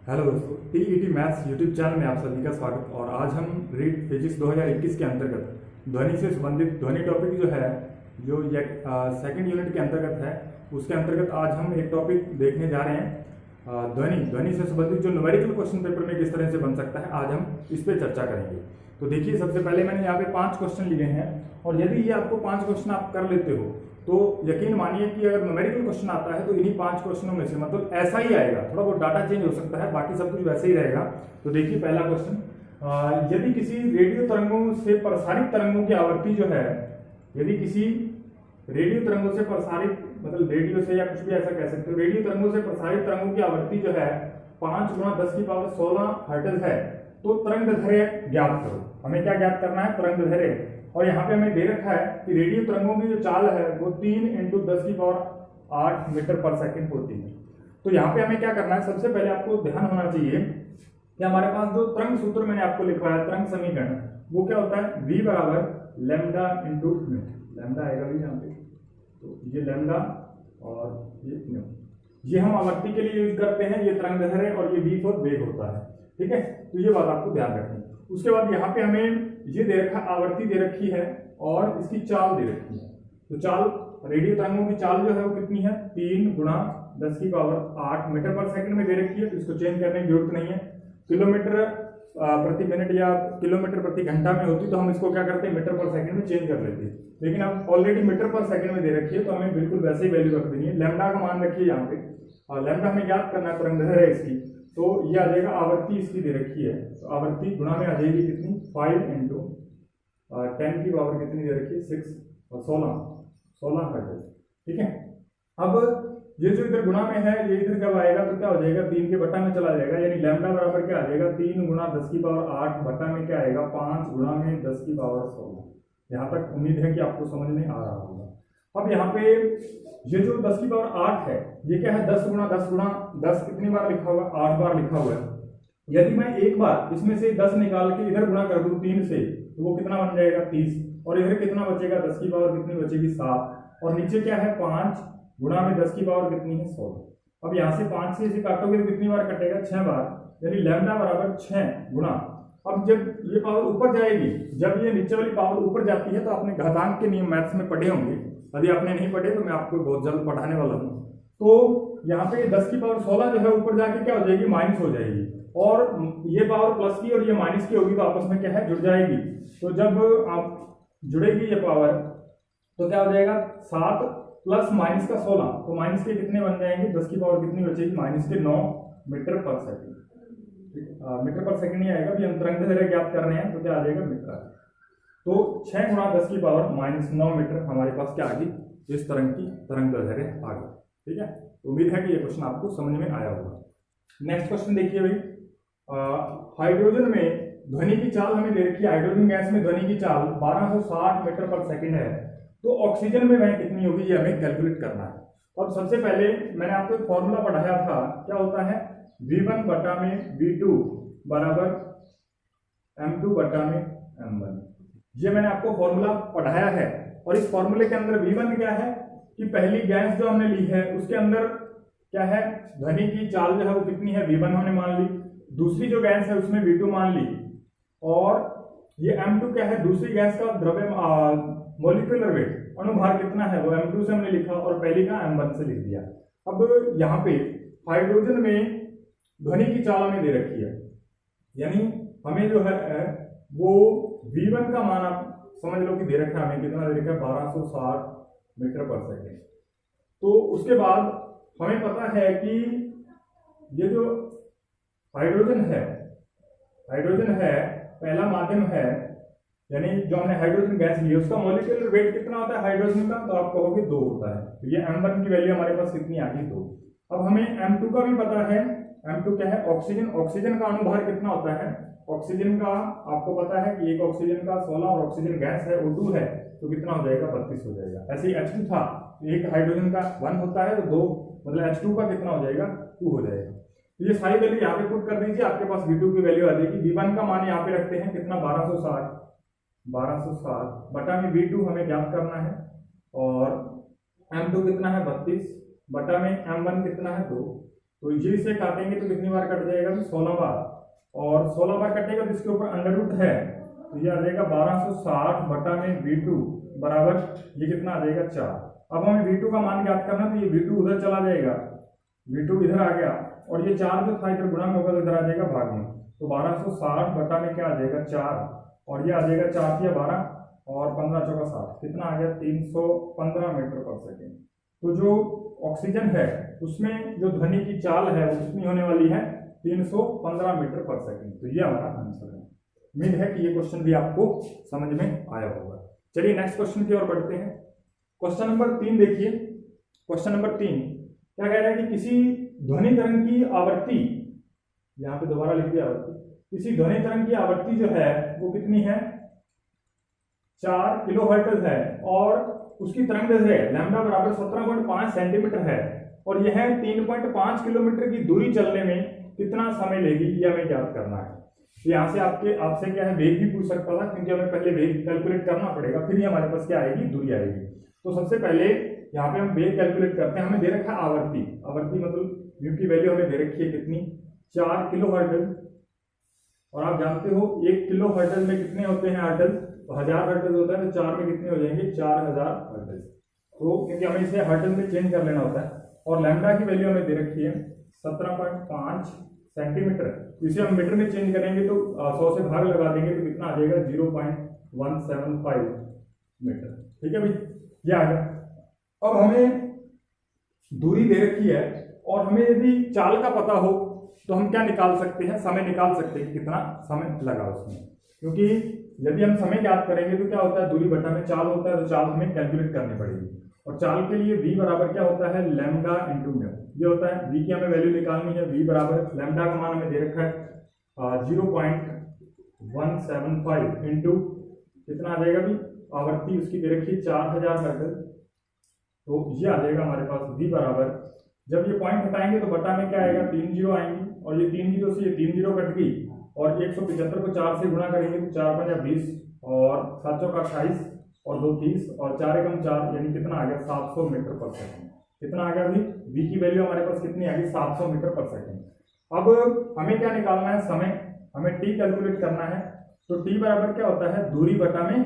Hello दोस्तों, TET maths YouTube channel में आप सभी का स्वागत। और आज हम रीड फिजिक्स 2021 के अंतर्गत ध्वनि से संबंधित ध्वनि टॉपिक जो है, जो सेकंड यूनिट के अंतर्गत है, उसके अंतर्गत आज हम एक टॉपिक देखने जा रहे हैं। ध्वनि से संबंधित जो न्यूमेरिकल क्वेश्चन पेपर में किस तरह से बन सकता है, आज हम इस पर चर्चा करेंगे। तो देखिए, सबसे पहले मैंने यहाँ पे 5 क्वेश्चन लिए हैं, और यदि ये आपको 5 क्वेश्चन आप कर लेते हो तो यकीन मानिए कि अगर न्यूमेरिकल क्वेश्चन आता है तो इन्हीं 5 क्वेश्चनों में से मतलब ऐसा ही आएगा, थोड़ा बहुत डाटा चेंज हो सकता है, बाकी सब कुछ वैसे ही रहेगा। तो देखिए, पहला क्वेश्चन, यदि किसी रेडियो तरंगों से प्रसारित तरंगों की आवृत्ति जो है, यदि किसी रेडियो तरंगों से प्रसारित, मतलब रेडियो से या कुछ भी ऐसा कह सकते हो, रेडियो तरंगों से प्रसारित तरंगों की आवृत्ति जो है 5 × 10⁻16 हर्ट्ज है, तो तरंगदैर्घ्य ज्ञात करो। हमें क्या ज्ञात करना है? तरंगदैर्घ्य। और यहाँ पे हमें दे रखा है कि रेडियो तरंगों की जो चाल है वो 3 × 10⁸ मीटर पर सेकंड होती है। तो यहाँ पे हमें क्या करना है? सबसे पहले आपको ध्यान होना चाहिए कि हमारे पास जो तरंग सूत्र मैंने आपको लिखवाया, तरंग समीकरण, वो क्या होता है? v बराबर लैम्डा इंटू म्यू। लैम्डा आएगा भी यहाँ पे, तो ये लैम्डा और ये म्यू, ये हम आवृत्ति के लिए यूज करते हैं। ये तरंगदैर्घ्य और ये v फॉर वेग होता है, ठीक है। तो ये बात आपको ध्यान रखनी है। उसके बाद यहाँ पे हमें ये दे रखा, आवृत्ति दे रखी है और इसकी चाल दे रखी है। तो चाल, रेडियो तरंगों की चाल जो है वो कितनी है? 3 × 10⁸ मीटर पर सेकंड में दे रखी है, तो इसको चेंज करने की जरूरत नहीं है। किलोमीटर प्रति मिनट या किलोमीटर प्रति घंटा में होती तो हम इसको क्या करते हैं? मीटर पर सेकंड में चेंज कर लेते हैं, लेकिन अब ऑलरेडी मीटर पर सेकंड में दे रखी है, तो हमें बिल्कुल वैसे ही वैल्यू रख देनी है। लैम्डा का मान रखिए यहाँ पे, और लैम्डा हमें याद करना है, तरंगदैर्घ्य है इसकी, तो ये आ जाएगा, आवृत्ति इसकी दे रखी है, तो आवृत्ति गुणा में आ जाएगी कितनी? 5 × 10 की पावर कितनी दे रखी है? 6 और 16 हर्ट्ज, ठीक है। अब ये जो इधर गुणा में है, ये इधर जब आएगा तो क्या हो जाएगा? 3 के बटा में चला जाएगा, यानी लैम्डा बराबर क्या आ जाएगा? 3 × 10⁸ बटा में क्या आएगा? 5 × 10⁻16। यहाँ तक उम्मीद है कि आपको समझ में आ रहा होगा। अब यहाँ पे ये जो 10⁸ है, ये क्या है? 10 × 10 कितनी बार लिखा हुआ? 8 बार लिखा हुआ है। यदि मैं एक बार इसमें से 10 निकाल के इधर गुणा कर दूं 3 से, तो वो कितना बन जाएगा? 30। और इधर कितना बचेगा? 10 की पावर कितनी बचेगी? 7। और नीचे क्या है? 5 गुणा में 10 की पावर कितनी है? 16। अब यहाँ से 5 से इसे काटोगे तो कितनी बार कटेगा? 6 बार, यानी लैम्डा बराबर 6 गुणा। अब जब ये पावर ऊपर जाएगी, जब ये नीचे वाली पावर ऊपर जाती है, तो आपने घातांक के नियम मैथ्स में पढ़े होंगे। यदि आपने नहीं पढ़े तो मैं आपको बहुत जल्द पढ़ाने वाला हूँ। तो यहाँ पे 10⁻16 जो है ऊपर जाके क्या हो जाएगी? माइनस हो जाएगी, और ये पावर प्लस की और ये माइनस की होगी, तो आपस में क्या है? जुड़ जाएगी। तो जब आप जुड़ेगी ये पावर, तो क्या हो जाएगा? 7 प्लस माइनस का 16, तो माइनस के कितने बन जाएंगे? 10 की पावर कितनी बचेगी? -9 मीटर पर सेकंड। मीटर पर सेकंड नहीं आएगा, भी हम तरंगदैर्घ्य ज्ञात कर रहे हैं, तो क्या आ जाएगा? मीटर। तो 6 × 10 की पावर -9 मीटर हमारे पास क्या आ गई? इस तरंग की तरंगदैर्घ्य आ गई, ठीक है। उम्मीद है कि ये क्वेश्चन आपको समझ में आया होगा। नेक्स्ट क्वेश्चन देखिए भाई, हाइड्रोजन में ध्वनि की चाल हमें दे रखी है। हाइड्रोजन गैस में ध्वनि की चाल 1260 मीटर पर सेकंड है, तो ऑक्सीजन में वह कितनी होगी? ये हमें कैलकुलेट करना है। अब सबसे पहले मैंने आपको एक फॉर्मूला पढ़ाया था, क्या होता है? v1 बटा में v2 बराबर m2 बटा में m1। ये मैंने आपको फॉर्मूला पढ़ाया है, और इस फॉर्मूले के अंदर v1 क्या है कि पहली गैस जो हमने ली है उसके अंदर क्या है? ध्वनि की चाल जो है वो कितनी है? v1 हमने मान ली। दूसरी जो गैस है उसमें v2 मान ली, और ये m2 क्या है? दूसरी गैस का द्रव्य मॉलिक्यूलर वेट, अणुभार कितना है? वो m2 से हमने लिखा, और पहली का m1 से लिख दिया। अब यहाँ पे हाइड्रोजन में ध्वनि की चाल हमें दे रखी है, यानी हमें जो है वो v1 का मान आप समझ लो कि दे रखा है, हमें कितना दे रखा है? 1260 मीटर पर सेकेंड। तो उसके बाद हमें पता है कि ये जो हाइड्रोजन है पहला माध्यम है, यानी जो हमने हाइड्रोजन गैस ली है उसका मॉलिक्यूलर वेट कितना होता है हाइड्रोजन का? तो आप कहोगे 2 होता है। तो ये m1 की वैल्यू हमारे पास कितनी आ गई? 2। अब हमें m2 का भी पता है। m2 क्या है? ऑक्सीजन का अणुभार कितना होता है? ऑक्सीजन का आपको पता है कि एक ऑक्सीजन का 16 और ऑक्सीजन गैस है वो 2 है, तो कितना हो जाएगा? 32 हो जाएगा। ऐसे ही H2 था, एक हाइड्रोजन का 1 होता है, तो 2, मतलब H2 का कितना हो जाएगा? 2 हो जाएगा। तो ये सारी वैल्यू यहाँ पे पुट कर दीजिए, आपके पास v2 की वैल्यू आ जाएगी। v1 का मान यहाँ पे रखते हैं, कितना? 1260 बटा में v2 हमें ज्ञात करना है, और m2 कितना है? 32 बटा में m1 कितना है? 2। तो ये इसे काटेंगे तो कितनी बार कट जाएगा, 16 बार, और 16 बार कटेगा तो इसके ऊपर अंडर रूट है, तो ये आ जाएगा 1260 बटा में V2 बराबर ये कितना आ जाएगा 4। अब हमें V2 का मान ज्ञात करना, तो ये V2 उधर चला जाएगा, V2 इधर आ गया, और ये 4 जो था इधर गुणा में होगा तो इधर आ जाएगा भाग में, तो 1260 बटा में क्या आ जाएगा 4, और ये आ जाएगा 4 या 12 और 15 चौका 60, कितना आ गया 315 मीटर पर सेकेंड। तो जो ऑक्सीजन है उसमें जो ध्वनि की चाल है वो कितनी होने वाली है, 315 मीटर पर सेकेंड। तो ये हमारा आंसर है। उम्मीद है कि ये क्वेश्चन भी आपको समझ में आया होगा। चलिए नेक्स्ट क्वेश्चन की ओर बढ़ते हैं। क्वेश्चन नंबर 3 देखिए। क्वेश्चन नंबर 3 क्या कह रहा है कि किसी ध्वनि तरंग की आवृत्ति, यहाँ पे दोबारा लिख दिया आवृत्ति, किसी ध्वनि तरंग की आवृत्ति जो है वो कितनी है, 4 किलोहर्ट्ज है, और उसकी तरंग दैर्ध्य लैम्डा बराबर 17.5 सेंटीमीटर है, और यह 3.5 किलोमीटर की दूरी चलने में कितना समय लेगी, ये हमें ज्ञात करना है। तो यहाँ से आपसे क्या है, वेग भी पूछ सकता था, क्योंकि हमें पहले वेग कैलकुलेट करना पड़ेगा, फिर ही हमारे पास क्या आएगी, दूरी आएगी। तो सबसे पहले यहाँ पे हम वेग कैलकुलेट करते हैं। हमें दे रखा है आवृत्ति, आवृत्ति मतलब म्यू की वैल्यू हमें दे रखी है कितनी, 4 किलोहर्ट्ज, और आप जानते हो 1 किलोहर्ट्ज में कितने होते हैं हर्ट्ज, तो 1000 हर्ट्ज होता है, तो 4 में कितने हो जाएंगे, 4000 हर्ट्ज। तो क्योंकि हमें इसे हर्ट्ज में चेंज कर लेना होता है, और लैम्डा की वैल्यू हमें दे रखी है 17.5 सेंटीमीटर, इसे हम मीटर में चेंज करेंगे तो 100 से भाग लगा देंगे तो कितना आ जाएगा 0.175 मीटर। ठीक है भाई, ये आ गया। अब हमें दूरी दे रखी है, और हमें यदि चाल का पता हो तो हम क्या निकाल सकते हैं, समय निकाल सकते हैं, कितना समय लगा उसमें। क्योंकि यदि हम समय ज्ञात करेंगे तो क्या होता है, दूरी बटा में चाल होता है, तो चाल हमें कैलकुलेट करनी पड़ेगी, और चाल के लिए v बराबर क्या होता है, लैम्डा इंटू म्यू, ये होता है। v की हमें वैल्यू निकालनी है, v बराबर लैम्डा का मान हमें दे रखा है 0.175 इंटू कितना आ जाएगा भी, आवृत्ति उसकी दे रखी है 4000 हर्ट्ज, तो ये आ जाएगा हमारे पास v बराबर, जब ये पॉइंट हटाएंगे तो बटा में क्या आएगा, 3 जीरो आएंगे, और ये 3 जीरो से ये 3 जीरो कट गई, और 175 को 4 से गुणा करेंगे तो 4 पंजा 20, और 7 चौका 28, और 2 30, और 4 एकम 4, यानी कितना आ गया 700 मीटर पर सेकेंड। कितना आ गया अभी, v की वैल्यू हमारे पास कितनी आ गई, 700 मीटर पर सेकेंड। अब हमें क्या निकालना है, समय, हमें t कैलकुलेट करना है, तो t बराबर क्या होता है, दूरी बटा में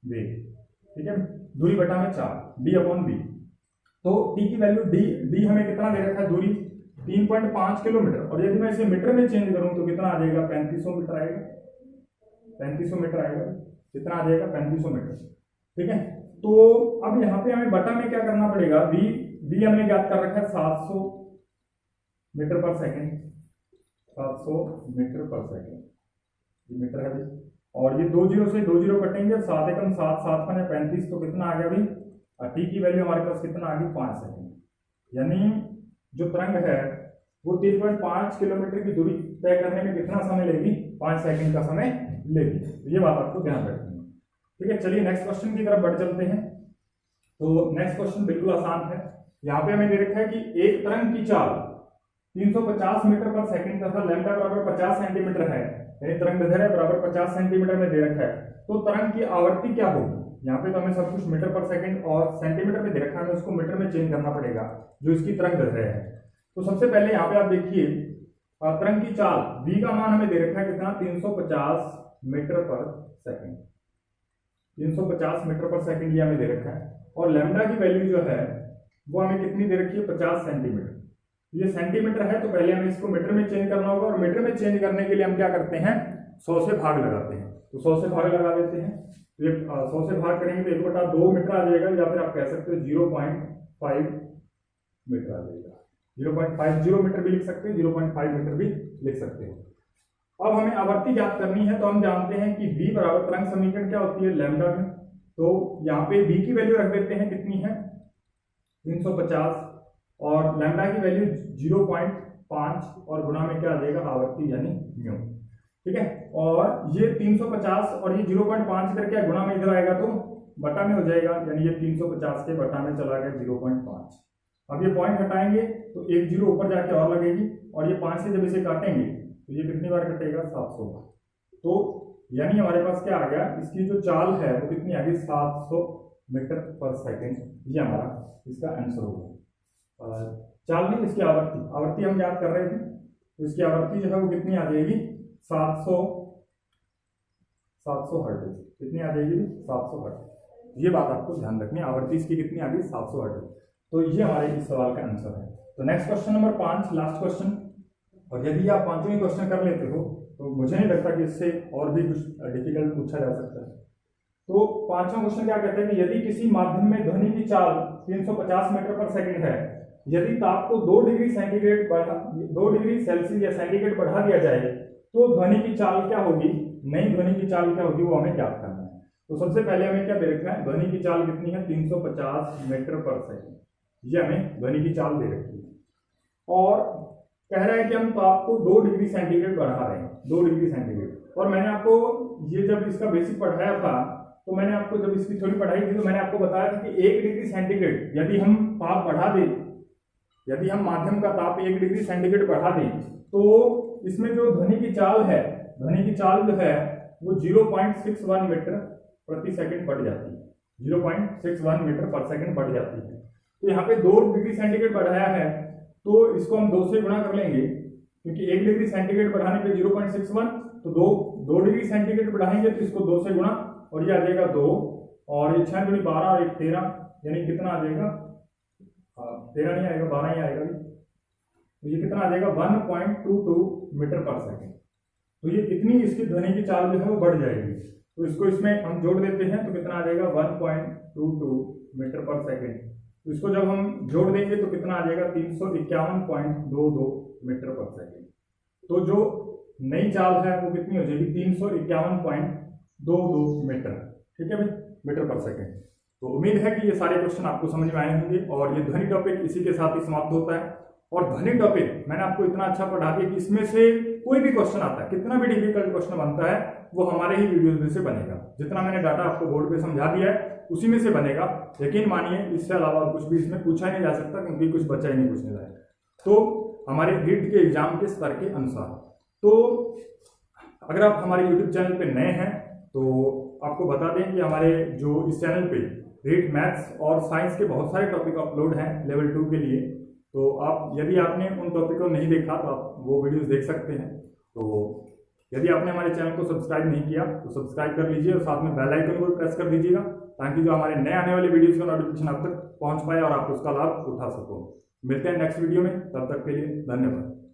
वेग, ठीक है, दूरी बटा में 4 d/v। तो t की वैल्यू d हमें कितना दे रखा है, दूरी 3.5 किलोमीटर, और यदि मैं इसे मीटर में चेंज करूं तो कितना आ जाएगा, 3500 मीटर आएगा, 3500 मीटर आएगा, कितना आ जाएगा 3500 मीटर। ठीक है, तो अब यहाँ पे हमें बटा में क्या करना पड़ेगा, v हमने ज्ञात कर रखा है 700 मीटर पर सेकेंड, 700 मीटर पर सेकेंड, ये मीटर है भाई, और ये 2 जीरो से 2 जीरो कटेंगे, 7 एकम 7, 7 पंजे 35, तो कितना आ गया भाई, t की वैल्यू हमारे पास कितना आ गई, 5 सेकेंड। यानी जो तरंग है वो 3.5 किलोमीटर की दूरी तय करने में कितना समय लेगी, 5 सेकंड का समय लेगी। तो ये बात आपको ध्यान रखनी है। ठीक है, चलिए नेक्स्ट क्वेश्चन की तरफ बढ़ चलते हैं। तो नेक्स्ट क्वेश्चन बिल्कुल आसान है। यहाँ पे हमें दे रखा है कि एक तरंग की चाल 350 मीटर पर सेकंड तथा लैम्डा बराबर 50 सेंटीमीटर है, यानी तरंग दैर्ध्य बराबर 50 सेंटीमीटर में दे रखा है, तो तरंग की आवृत्ति क्या होगी। यहाँ पे तो हमें सब कुछ मीटर पर सेकंड और सेंटीमीटर में दे रखा है, हमें उसको मीटर में चेंज करना पड़ेगा जो इसकी तरंग दैर्ध्य है। तो सबसे पहले यहाँ पे आप देखिए तरंग की चाल v का मान हमें दे रखा है कितना, 350 मीटर पर सेकंड, 350 मीटर पर सेकंड ये हमें दे रखा है, और लैम्डा की वैल्यू जो है वो हमें कितनी दे रखी है, 50 सेंटीमीटर। ये सेंटीमीटर है तो पहले हमें इसको मीटर में चेंज करना होगा, और मीटर में चेंज करने के लिए हम क्या करते हैं, 100 से भाग लगाते हैं। तो 100 से भाग लगा देते हैं, तो 100 से भाग करेंगे तो 1/2 मीटर आ जाएगा, या फिर आप कह सकते हो 0.5 मीटर आ जाएगा। 0.50 मीटर भी लिख सकते हो, 0.5 मीटर भी लिख सकते हो। अब हमें आवृत्ति ज्ञात करनी है, तो हम जानते हैं कि v बराबर तरंग समीकरण क्या होती है, लैम्डा में। तो यहाँ पे v की वैल्यू रख देते हैं, कितनी है 350, और लैम्डा की वैल्यू 0.5, और गुणा में क्या आ जाएगा, आवृत्ति यानी म्यू। ठीक है, और ये 350 और ये 0.5 इधर क्या गुणा में इधर आएगा तो बटा में हो जाएगा, यानी ये 350 के बटा में चला गया 0.5। अब ये पॉइंट हटाएंगे तो एक जीरो ऊपर जाके और लगेगी, और ये 5 से जब इसे काटेंगे तो ये कितनी बार कटेगा, 700 बार। तो यानी हमारे पास क्या आ गया, इसकी जो चाल है वो कितनी आ गई, 700 मीटर पर सेकेंड। ये हमारा इसका आंसर होगा। चाल नहीं, इसकी आवर्ती, आवर्ती हम याद कर रहे थे, तो इसकी आवर्ती जो है वो कितनी आ जाएगी 700 हर्ट्ज। कितनी आ जाएगी 700 हर्ट्ज। ये बात आपको ध्यान रखनी है, आवर्ती इसकी कितनी आ गई 700 हर्ट्ज। तो ये हमारे इस सवाल का आंसर है। तो next question number 5, last question. और यदि आप पांचों ही क्वेश्चन कर लेते हो तो मुझे नहीं लगता कि इससे और भी कुछ डिफिकल्ट पूछा जा सकता है। तो पांचवा क्वेश्चन क्या कहता है कि यदि किसी माध्यम में ध्वनि की चाल 350 मीटर पर सेकंड है, यदि ताप को 2 डिग्री सेंटीग्रेड 2 डिग्री सेल्सियस या सेंटीग्रेड बढ़ा दिया जाए तो ध्वनि की चाल क्या होगी, नई ध्वनि की चाल क्या होगी, वो हमें ज्ञात करना है। तो सबसे पहले हमें क्या दे रखा है, ध्वनि की चाल कितनी है 350 मीटर पर सेकंड, ये हमें ध्वनि की चाल दे रखी है। और कह रहा है कि हम ताप को 2 डिग्री सेंटीग्रेड बढ़ा रहे हैं, 2 डिग्री सेंटीग्रेड। और मैंने आपको ये जब इसका बेसिक पढ़ाया था, तो मैंने आपको जब इसकी थोड़ी पढ़ाई थी तो मैंने आपको बताया था कि 1 डिग्री सेंटीग्रेड यदि हम ताप बढ़ा दें, यदि हम माध्यम का ताप 1 डिग्री सेंटीग्रेड बढ़ा दें तो इसमें जो ध्वनि की चाल है, ध्वनि की चाल जो है वो 0.61 मीटर प्रति सेकंड बढ़ जाती है, 0.61 मीटर पर सेकंड बढ़ जाती है। तो यहाँ पे 2 डिग्री सेंटीग्रेड बढ़ाया है तो इसको हम 2 से गुणा कर लेंगे, क्योंकि 1 डिग्री सेंटीग्रेड बढ़ाने पे 0.61, तो 2 डिग्री सेंटीग्रेड बढ़ाएंगे तो इसको 2 से गुणा, और ये आ जाएगा 2, और ये 6 दूनी 12 और 1 13, यानी कितना आ जाएगा 13 नहीं आएगा, 12 ही आएगा। तो ये कितना आ जाएगा 1.22 मीटर पर सेकंड। तो ये कितनी इसकी ध्वनि की चाल जो है वो बढ़ जाएगी। तो इसको इसमें हम जोड़ देते हैं तो कितना आ जाएगा 1.22 मीटर पर सेकंड। तो इसको जब हम जोड़ देंगे तो कितना आ जाएगा 351.22 मीटर पर सेकंड। तो जो नई चाल है वो कितनी हो जाएगी 351.22 मीटर, ठीक है भाई, मीटर पर सेकंड। तो उम्मीद है कि ये सारे क्वेश्चन आपको समझ में आए होंगे, और ये ध्वनि टॉपिक इसी के साथ ही समाप्त होता है। और ध्वनि टॉपिक मैंने आपको इतना अच्छा पढ़ा दिया कि इसमें से कोई भी क्वेश्चन आता है, कितना भी डिफिकल्ट क्वेश्चन बनता है, वो हमारे ही वीडियोज में से बनेगा। जितना मैंने डाटा आपको बोर्ड पे समझा दिया है उसी में से बनेगा। यकीन मानिए, इससे अलावा कुछ भी इसमें पूछा ही नहीं जा सकता, क्योंकि कुछ बच्चा ही नहीं पूछने लायक। तो हमारे रीट के एग्जाम के स्तर के अनुसार, तो अगर आप हमारे यूट्यूब चैनल पे नए हैं तो आपको बता दें कि हमारे जो इस चैनल पे रीट मैथ्स और साइंस के बहुत सारे टॉपिक अपलोड हैं लेवल 2 के लिए। तो आप यदि आपने उन टॉपिक को नहीं देखा तो आप वो वीडियोस देख सकते हैं। तो यदि आपने हमारे चैनल को सब्सक्राइब नहीं किया तो सब्सक्राइब कर लीजिए, और साथ में बेल आइकन को प्रेस कर दीजिएगा, ताकि जो हमारे नए आने वाले वीडियोस का नोटिफिकेशन आप तक पहुंच पाए और आप उसका लाभ उठा सको। मिलते हैं नेक्स्ट वीडियो में, तब तक के लिए धन्यवाद।